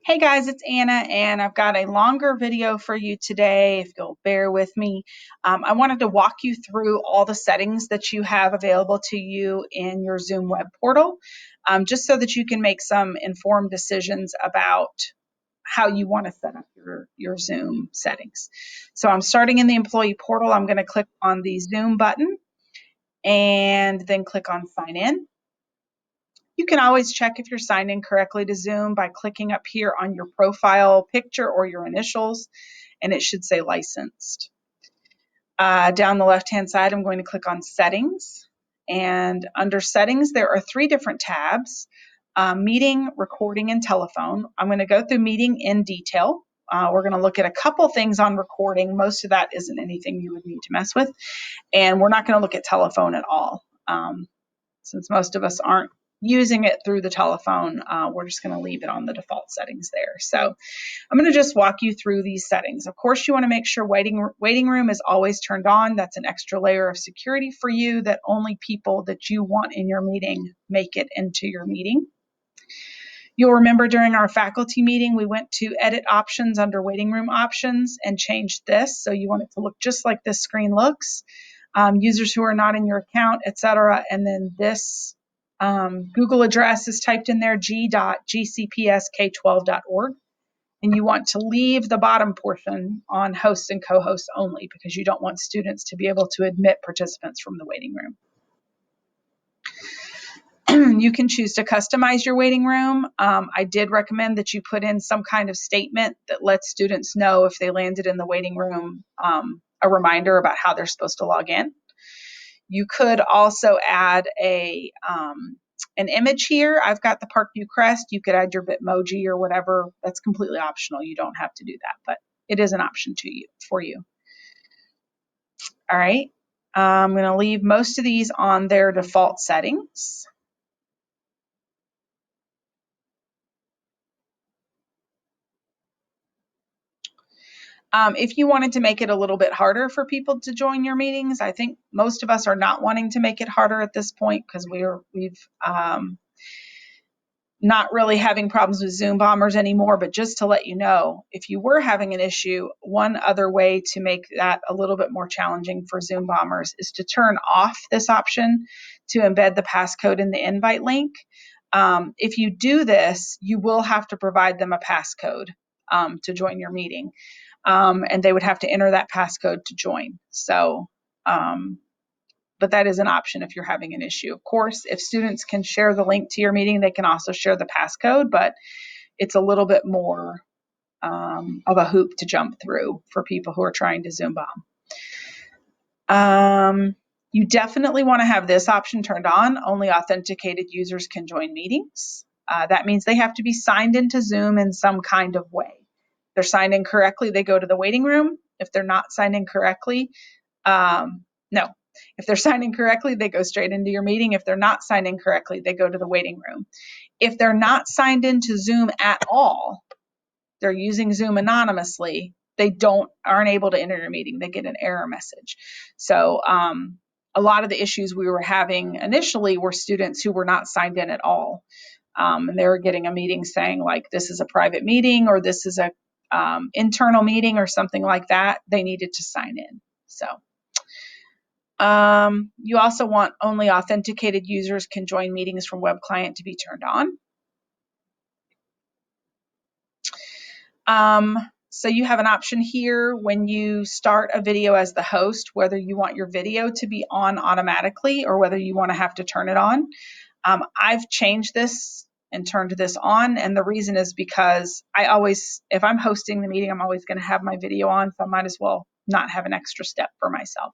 Hey guys, it's Anna, and I've got a longer video for you today, if you'll bear with me. I wanted to walk you through all the settings that you have available to you in your Zoom web portal, just so that you can make some informed decisions about how you want to set up your Zoom settings. So I'm starting in the employee portal. I'm going to click on the Zoom button and then click on Sign In. You can always check if you're signed in correctly to Zoom by clicking up here on your profile picture or your initials, and it should say licensed. Down the left-hand side, I'm going to click on Settings, and under Settings, there are three different tabs: Meeting, Recording, and Telephone. I'm going to go through Meeting in detail. We're going to look at a couple things on recording. Most of that isn't anything you would need to mess with, and we're not going to look at telephone at all. Since most of us aren't using it through the telephone, we're just going to leave it on the default settings there. So I'm going to just walk you through these settings. Of course, you want to make sure waiting room is always turned on. That's an extra layer of security for you, that only people that you want in your meeting make it into your meeting. You'll remember during our faculty meeting, we went to Edit Options under Waiting Room Options and changed this. So you want it to look just like this screen looks. Users who are not in your account, etc. And then this Google address is typed in there, g.gcpsk12.org. And you want to leave the bottom portion on hosts and co-hosts only, because you don't want students to be able to admit participants from the waiting room. You can choose to customize your waiting room. I did recommend that you put in some kind of statement that lets students know if they landed in the waiting room, a reminder about how they're supposed to log in. You could also add an image here. I've got the Parkview crest. You could add your Bitmoji or whatever. That's completely optional. You don't have to do that, but it is an option for you. All right. I'm going to leave most of these on their default settings. If you wanted to make it a little bit harder for people to join your meetings, I think most of us are not wanting to make it harder at this point, because we've not really having problems with Zoom bombers anymore. But just to let you know, if you were having an issue, one other way to make that a little bit more challenging for Zoom bombers is to turn off this option to embed the passcode in the invite link. If you do this, you will have to provide them a passcode to join your meeting. And they would have to enter that passcode to join. So, but that is an option if you're having an issue. Of course, if students can share the link to your meeting, they can also share the passcode, but it's a little bit more of a hoop to jump through for people who are trying to Zoom bomb. You definitely want to have this option turned on. Only authenticated users can join meetings. That means they have to be signed into Zoom in some kind of way. If they're signed in correctly, they go to the waiting room. If they're not signed in correctly, if they're signed in correctly, they go straight into your meeting. If they're not signed in correctly, they go to the waiting room. If they're not signed into Zoom at all, they're using Zoom anonymously, they aren't able to enter your meeting. They get an error message. So a lot of the issues we were having initially were students who were not signed in at all. And they were getting a meeting saying, like, this is a private meeting, or this is a internal meeting, or something like that. They needed to sign in. So you also want only authenticated users can join meetings from web client to be turned on. So you have an option here when you start a video as the host, whether you want your video to be on automatically or whether you want to have to turn it on. I've changed this and turned this on, and the reason is because if I'm hosting the meeting, I'm always going to have my video on, so I might as well not have an extra step for myself.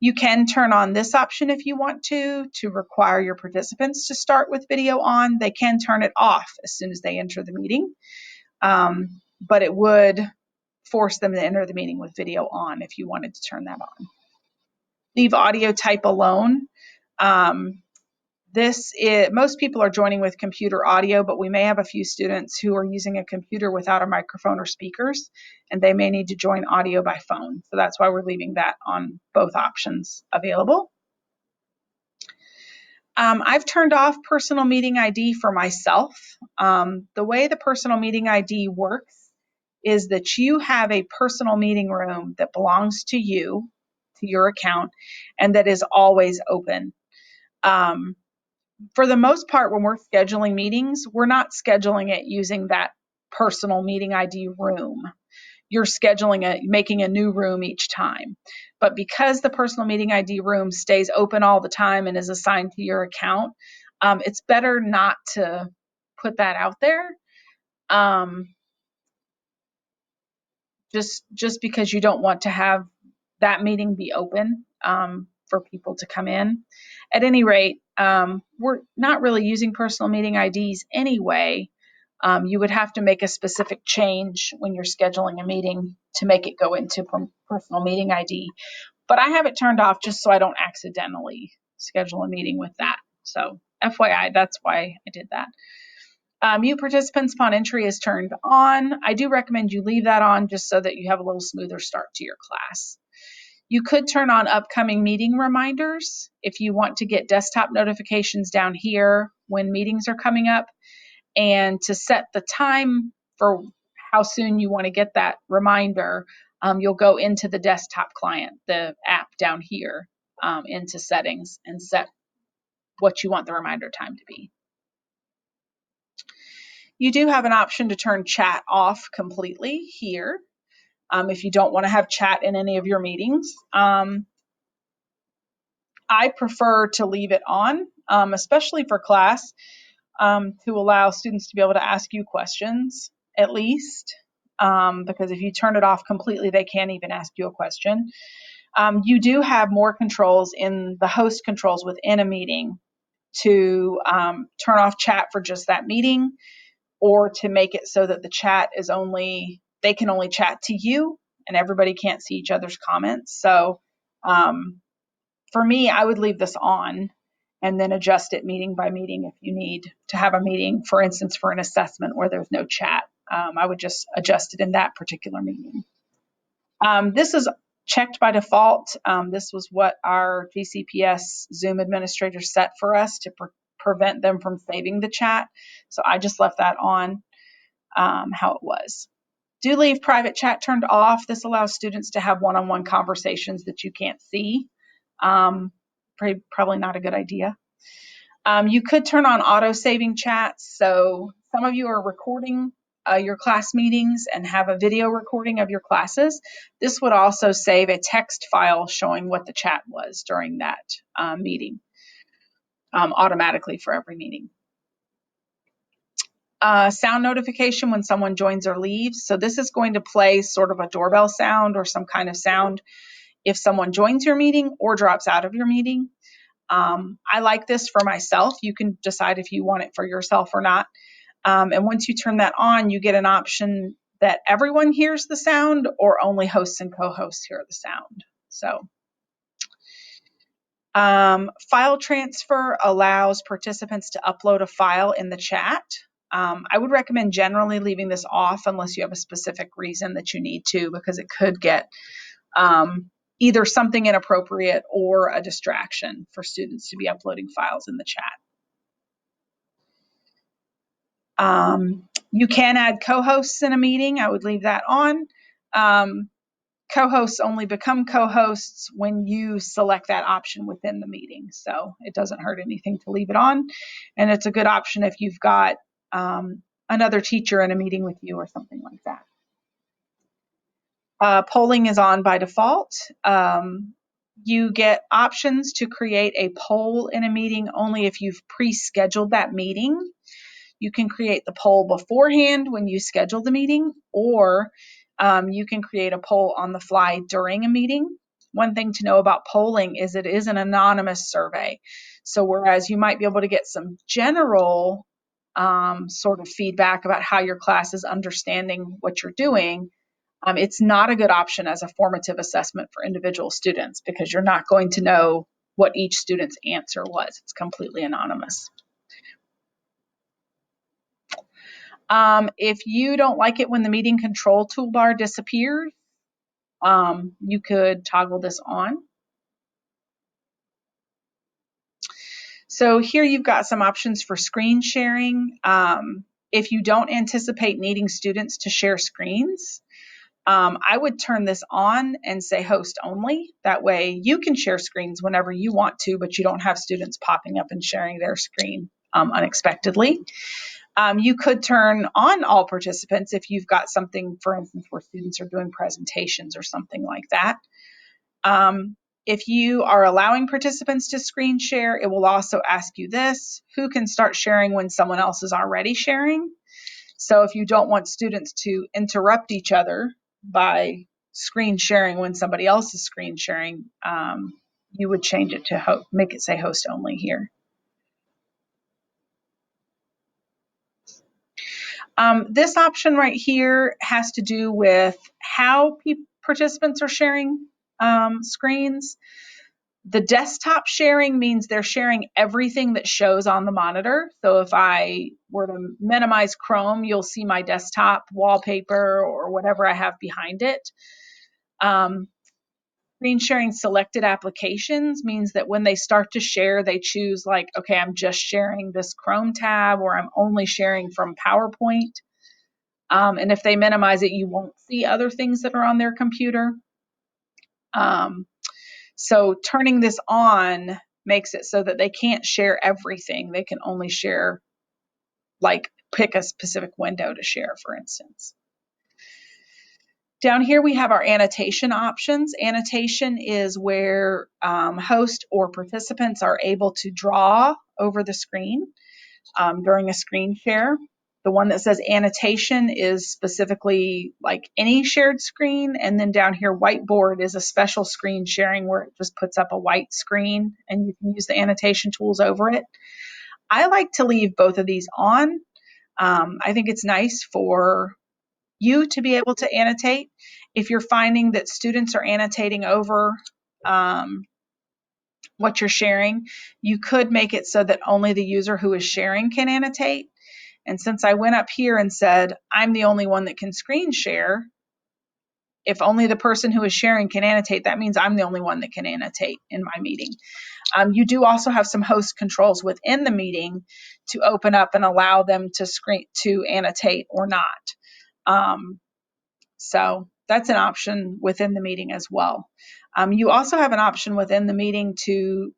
You can turn on this option if you want to require your participants to start with video on. They can turn it off as soon as they enter the meeting, but it would force them to enter the meeting with video on if you wanted to turn that on. Leave audio type alone. Most people are joining with computer audio, but we may have a few students who are using a computer without a microphone or speakers, and they may need to join audio by phone. So that's why we're leaving that on both options available. I've turned off personal meeting ID for myself. The way the personal meeting ID works is that you have a personal meeting room that belongs to you, to your account, and that is always open. For the most part, when we're scheduling meetings, we're not scheduling it using that personal meeting ID room. You're scheduling it, making a new room each time. But because the personal meeting ID room stays open all the time and is assigned to your account, it's better not to put that out there. Just because you don't want to have that meeting be open for people to come in. At any rate, we're not really using personal meeting IDs anyway. You would have to make a specific change when you're scheduling a meeting to make it go into personal meeting ID. But I have it turned off just so I don't accidentally schedule a meeting with that. So FYI, that's why I did that. Mute participants upon entry is turned on. I do recommend you leave that on just so that you have a little smoother start to your class. You could turn on upcoming meeting reminders if you want to get desktop notifications down here when meetings are coming up, and to set the time for how soon you want to get that reminder, you'll go into the desktop client, the app down here, into settings and set what you want the reminder time to be. You do have an option to turn chat off completely here if you don't want to have chat in any of your meetings. I prefer to leave it on, especially for class, to allow students to be able to ask you questions, at least, because if you turn it off completely, they can't even ask you a question. You do have more controls in the host controls within a meeting to turn off chat for just that meeting, or to make it so that the chat is only, they can only chat to you and everybody can't see each other's comments. So for me, I would leave this on and then adjust it meeting by meeting if you need to have a meeting, for instance, for an assessment where there's no chat. I would just adjust it in that particular meeting. This is checked by default. This was what our GCPS Zoom administrator set for us to prevent them from saving the chat. So I just left that on how it was. Do leave private chat turned off. This allows students to have one-on-one conversations that you can't see. Probably not a good idea. You could turn on auto-saving chats. So some of you are recording your class meetings and have a video recording of your classes. This would also save a text file showing what the chat was during that meeting automatically for every meeting. Sound notification when someone joins or leaves. So this is going to play sort of a doorbell sound or some kind of sound if someone joins your meeting or drops out of your meeting. I like this for myself. You can decide if you want it for yourself or not. And once you turn that on, you get an option that everyone hears the sound or only hosts and co-hosts hear the sound. So file transfer allows participants to upload a file in the chat. I would recommend generally leaving this off unless you have a specific reason that you need to, because it could get either something inappropriate or a distraction for students to be uploading files in the chat. You can add co-hosts in a meeting. I would leave that on. Co-hosts only become co-hosts when you select that option within the meeting. So it doesn't hurt anything to leave it on. And it's a good option if you've got another teacher in a meeting with you or something like that. Polling is on by default. You get options to create a poll in a meeting only if you've pre-scheduled that meeting. You can create the poll beforehand when you schedule the meeting, or you can create a poll on the fly during a meeting. One thing to know about polling is it is an anonymous survey. So whereas you might be able to get some general sort of feedback about how your class is understanding what you're doing, it's not a good option as a formative assessment for individual students because you're not going to know what each student's answer was. It's completely anonymous. If you don't like it when the meeting control toolbar disappears, you could toggle this on. So here you've got some options for screen sharing. If you don't anticipate needing students to share screens, I would turn this on and say host only. That way you can share screens whenever you want to, but you don't have students popping up and sharing their screen unexpectedly. You could turn on all participants if you've got something, for instance, where students are doing presentations or something like that. If you are allowing participants to screen share, it will also ask you this: who can start sharing when someone else is already sharing? So if you don't want students to interrupt each other by screen sharing when somebody else is screen sharing, you would change it to make it say host only here. This option right here has to do with how participants are sharing screens. The desktop sharing means they're sharing everything that shows on the monitor. So if I were to minimize Chrome, you'll see my desktop wallpaper or whatever I have behind it. Screen sharing selected applications means that when they start to share, they choose like, okay, I'm just sharing this Chrome tab, or I'm only sharing from PowerPoint. And if they minimize it, you won't see other things that are on their computer. So turning this on makes it so that they can't share everything. They can only share, like, pick a specific window to share, for instance. Down here we have our annotation options. Annotation is where host or participants are able to draw over the screen during a screen share. The one that says annotation is specifically like any shared screen. And then down here, whiteboard is a special screen sharing where it just puts up a white screen and you can use the annotation tools over it. I like to leave both of these on. I think it's nice for you to be able to annotate. If you're finding that students are annotating over what you're sharing, you could make it so that only the user who is sharing can annotate. And since I went up here and said, I'm the only one that can screen share, if only the person who is sharing can annotate, that means I'm the only one that can annotate in my meeting. You do also have some host controls within the meeting to open up and allow them to annotate or not. So that's an option within the meeting as well. You also have an option within the meeting to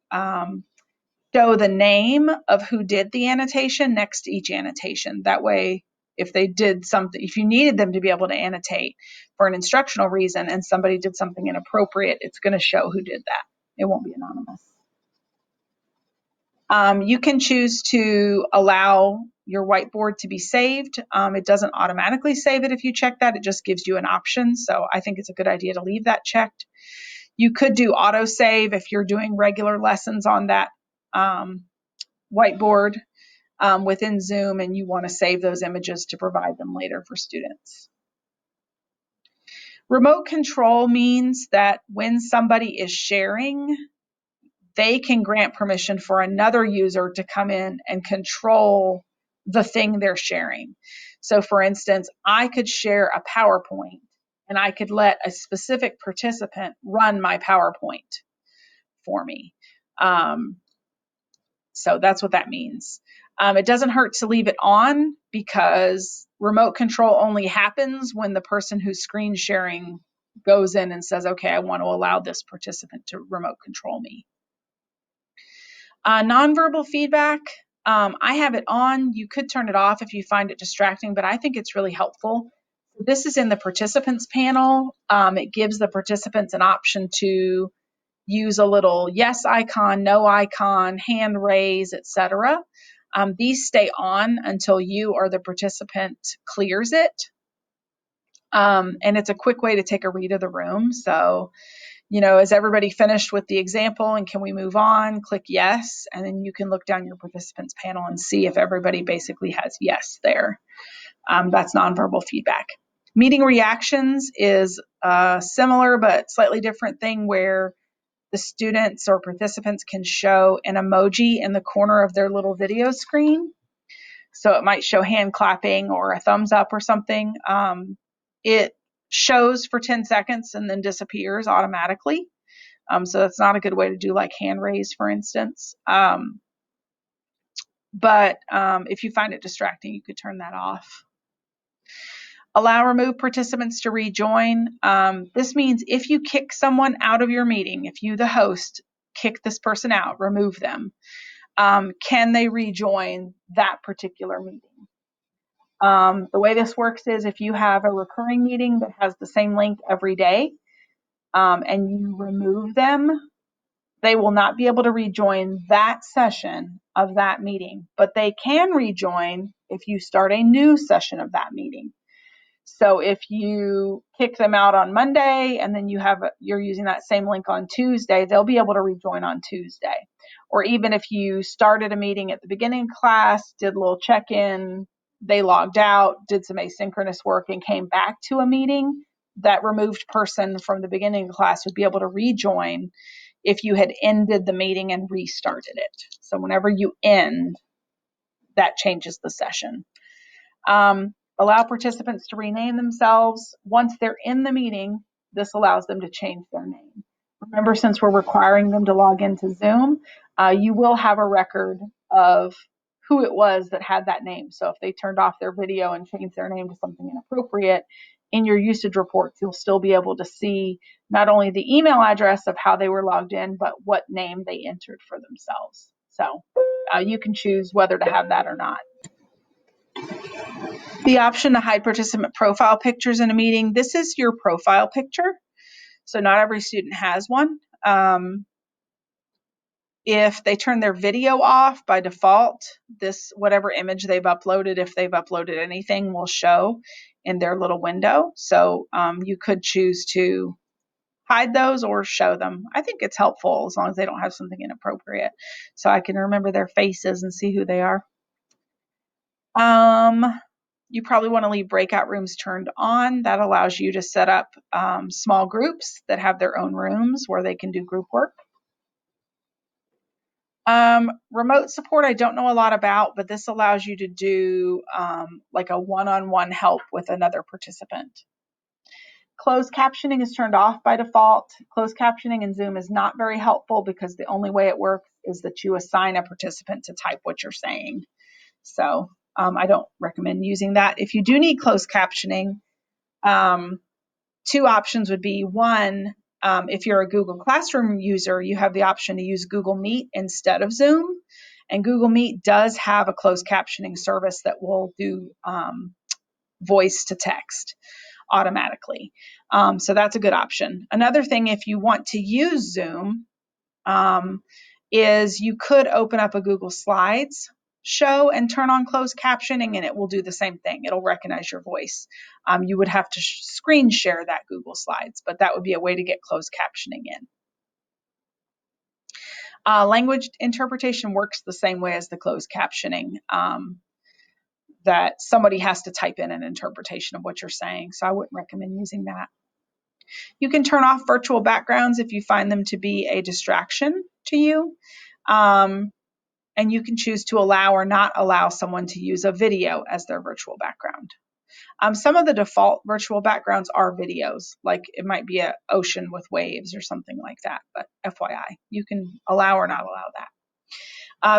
show the name of who did the annotation next to each annotation. That way, if they did something, if you needed them to be able to annotate for an instructional reason and somebody did something inappropriate, it's going to show who did that. It won't be anonymous. You can choose to allow your whiteboard to be saved. It doesn't automatically save it if you check that. It just gives you an option. So I think it's a good idea to leave that checked. You could do autosave if you're doing regular lessons on that whiteboard within Zoom and you want to save those images to provide them later for students. Remote control means that when somebody is sharing, they can grant permission for another user to come in and control the thing they're sharing. So for instance, I could share a PowerPoint and I could let a specific participant run my PowerPoint for me. So that's what that means. It doesn't hurt to leave it on because remote control only happens when the person who's screen sharing goes in and says, okay, I want to allow this participant to remote control me. Nonverbal feedback, I have it on. You could turn it off if you find it distracting, but I think it's really helpful. This is in the participants panel. It gives the participants an option to use a little yes icon, no icon, hand raise, etc. These stay on until you or the participant clears it. And it's a quick way to take a read of the room. So, is everybody finished with the example and can we move on? Click yes, and then you can look down your participants panel and see if everybody basically has yes there. That's nonverbal feedback. Meeting reactions is a similar but slightly different thing where the students or participants can show an emoji in the corner of their little video screen. So it might show hand clapping or a thumbs up or something. It shows for 10 seconds and then disappears automatically. So that's not a good way to do like hand raise, for instance. but if you find it distracting, you could turn that off. Allow remove participants to rejoin. This means if you kick someone out of your meeting, if you, the host, kick this person out, remove them, can they rejoin that particular meeting? The way this works is if you have a recurring meeting that has the same link every day, and you remove them, they will not be able to rejoin that session of that meeting, but they can rejoin if you start a new session of that meeting. So if you kick them out on Monday and then you're using that same link on Tuesday, they'll be able to rejoin on Tuesday. Or even if you started a meeting at the beginning of class, did a little check-in, they logged out, did some asynchronous work and came back to a meeting, that removed person from the beginning of class would be able to rejoin if you had ended the meeting and restarted it. So whenever you end, that changes the session. Allow participants to rename themselves. Once they're in the meeting, this allows them to change their name. Remember, since we're requiring them to log into Zoom, you will have a record of who it was that had that name. So if they turned off their video and changed their name to something inappropriate, in your usage reports, you'll still be able to see not only the email address of how they were logged in, but what name they entered for themselves. So you can choose whether to have that or not. The option to hide participant profile pictures in a meeting. This is your profile picture. So not every student has one. If they turn their video off by default, whatever image they've uploaded, if they've uploaded anything, will show in their little window. So you could choose to hide those or show them. I think it's helpful as long as they don't have something inappropriate, so I can remember their faces and see who they are. You probably want to leave breakout rooms turned on. That allows you to set up small groups that have their own rooms where they can do group work. Remote support, I don't know a lot about, but this allows you to do like a one-on-one help with another participant. Closed captioning is turned off by default. Closed captioning in Zoom is not very helpful because the only way it works is that you assign a participant to type what you're saying. So I don't recommend using that. If you do need closed captioning, two options would be, one, if you're a Google Classroom user, you have the option to use Google Meet instead of Zoom. And Google Meet does have a closed captioning service that will do voice to text automatically. So that's a good option. Another thing, if you want to use Zoom, is you could open up a Google Slides show and turn on closed captioning, and it will do the same thing. It'll recognize your voice. You would have to screen share that Google Slides, but that would be a way to get closed captioning in. Language interpretation works the same way as the closed captioning, that somebody has to type in an interpretation of what you're saying, so I wouldn't recommend using that. You can turn off virtual backgrounds if you find them to be a distraction to you. And you can choose to allow or not allow someone to use a video as their virtual background. Some of the default virtual backgrounds are videos, like it might be an ocean with waves or something like that, but FYI, you can allow or not allow that.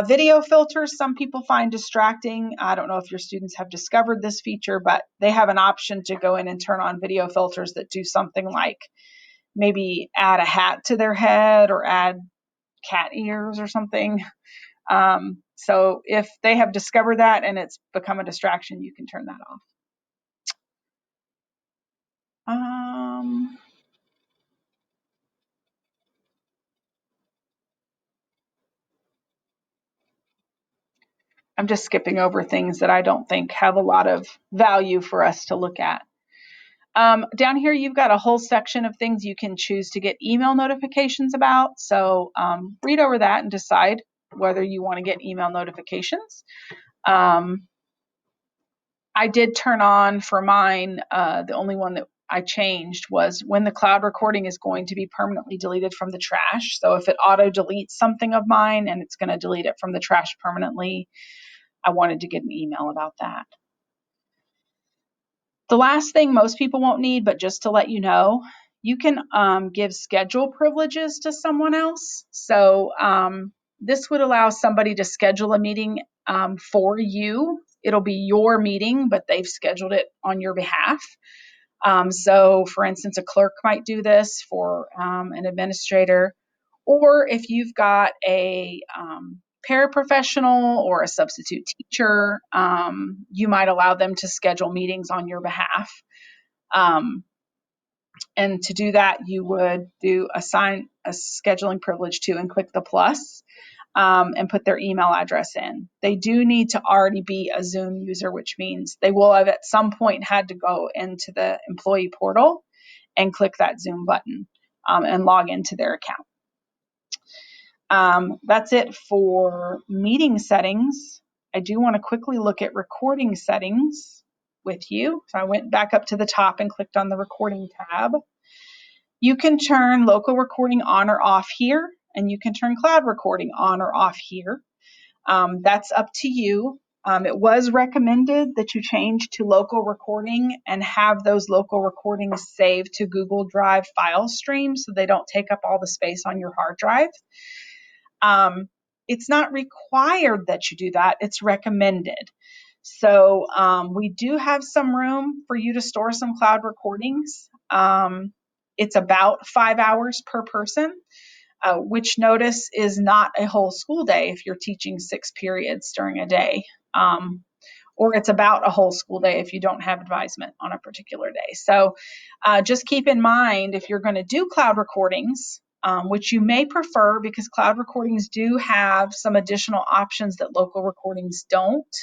Video filters, some people find distracting. I don't know if your students have discovered this feature, but they have an option to go in and turn on video filters that do something like maybe add a hat to their head or add cat ears or something. So if they have discovered that and it's become a distraction, you can turn that off. I'm just skipping over things that I don't think have a lot of value for us to look at. Down here, you've got a whole section of things you can choose to get email notifications about. So read over that and decide whether you want to get email notifications. I did turn on for mine, the only one that I changed was when the cloud recording is going to be permanently deleted from the trash. So if it auto deletes something of mine and it's going to delete it from the trash permanently, I wanted to get an email about that. The last thing most people won't need, but just to let you know, you can give schedule privileges to someone else. So this would allow somebody to schedule a meeting for you. It'll be your meeting, but they've scheduled it on your behalf. So, for instance, a clerk might do this for an administrator, or if you've got a paraprofessional or a substitute teacher, you might allow them to schedule meetings on your behalf. And to do that, you would assign a scheduling privilege to and click the plus and put their email address in. They do need to already be a Zoom user, which means they will have at some point had to go into the employee portal and click that Zoom button and log into their account. That's it for meeting settings. I do want to quickly look at recording settings with you. So I went back up to the top and clicked on the recording tab. You can turn local recording on or off here, and you can turn cloud recording on or off here. That's up to you. It was recommended that you change to local recording and have those local recordings saved to Google Drive file stream so they don't take up all the space on your hard drive. It's not required that you do that. It's recommended. So we do have some room for you to store some cloud recordings. It's about 5 hours per person, which notice is not a whole school day if you're teaching 6 periods during a day. Or it's about a whole school day if you don't have advisement on a particular day. So just keep in mind, if you're going to do cloud recordings, which you may prefer because cloud recordings do have some additional options that local recordings don't.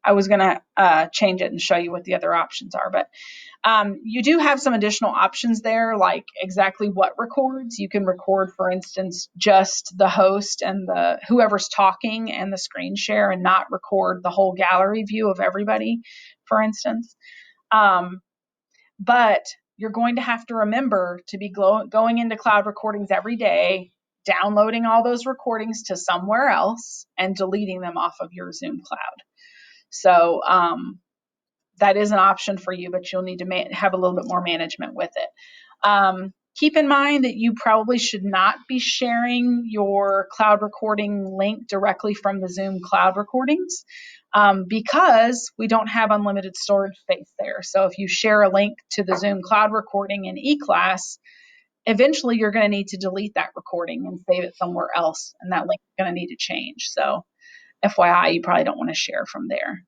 I was going to change it and show you what the other options are, but you do have some additional options there, like exactly what records. You can record, for instance, just the host and the whoever's talking and the screen share, and not record the whole gallery view of everybody, for instance. But you're going to have to remember to be going into cloud recordings every day, downloading all those recordings to somewhere else, and deleting them off of your Zoom cloud. So that is an option for you, but you'll need to have a little bit more management with it. Keep in mind that you probably should not be sharing your cloud recording link directly from the Zoom cloud recordings because we don't have unlimited storage space there. So if you share a link to the Zoom cloud recording in eClass, eventually you're going to need to delete that recording and save it somewhere else, and that link is going to need to change. So FYI, you probably don't want to share from there.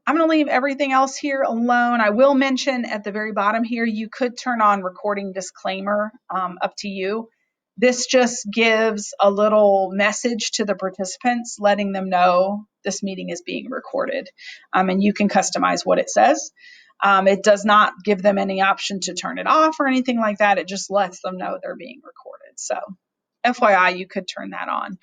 I'm going to leave everything else here alone. I will mention at the very bottom here, you could turn on recording disclaimer, up to you. This just gives a little message to the participants, letting them know this meeting is being recorded. And you can customize what it says. It does not give them any option to turn it off or anything like that. It just lets them know they're being recorded. So FYI, you could turn that on.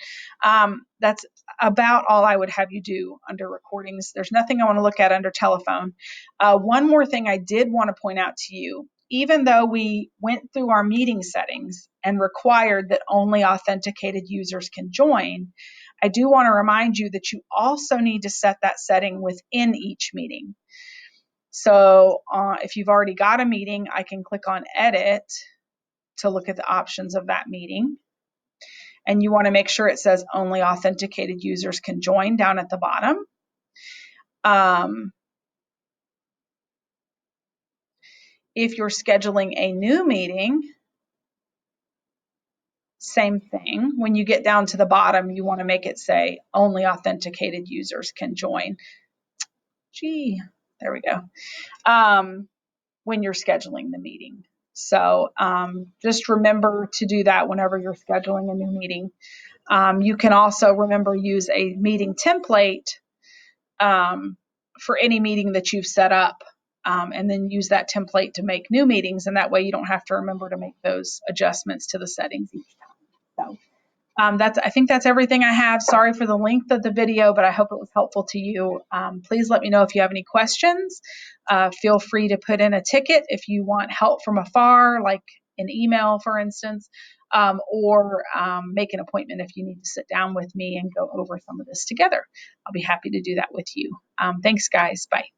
That's about all I would have you do under recordings. There's nothing I want to look at under telephone. One more thing I did want to point out to you, even though we went through our meeting settings and required that only authenticated users can join, I do want to remind you that you also need to set that setting within each meeting. So if you've already got a meeting, I can click on Edit to look at the options of that meeting. And you want to make sure it says only authenticated users can join down at the bottom. If you're scheduling a new meeting, same thing. When you get down to the bottom, you want to make it say only authenticated users can join. There we go. When you're scheduling the meeting. So just remember to do that whenever you're scheduling a new meeting. You can also remember use a meeting template for any meeting that you've set up, and then use that template to make new meetings, and that way you don't have to remember to make those adjustments to the settings each time. So I think that's everything I have. Sorry for the length of the video, but I hope it was helpful to you. Please let me know if you have any questions. Feel free to put in a ticket if you want help from afar, like an email, for instance, or make an appointment if you need to sit down with me and go over some of this together. I'll be happy to do that with you. Thanks, guys. Bye.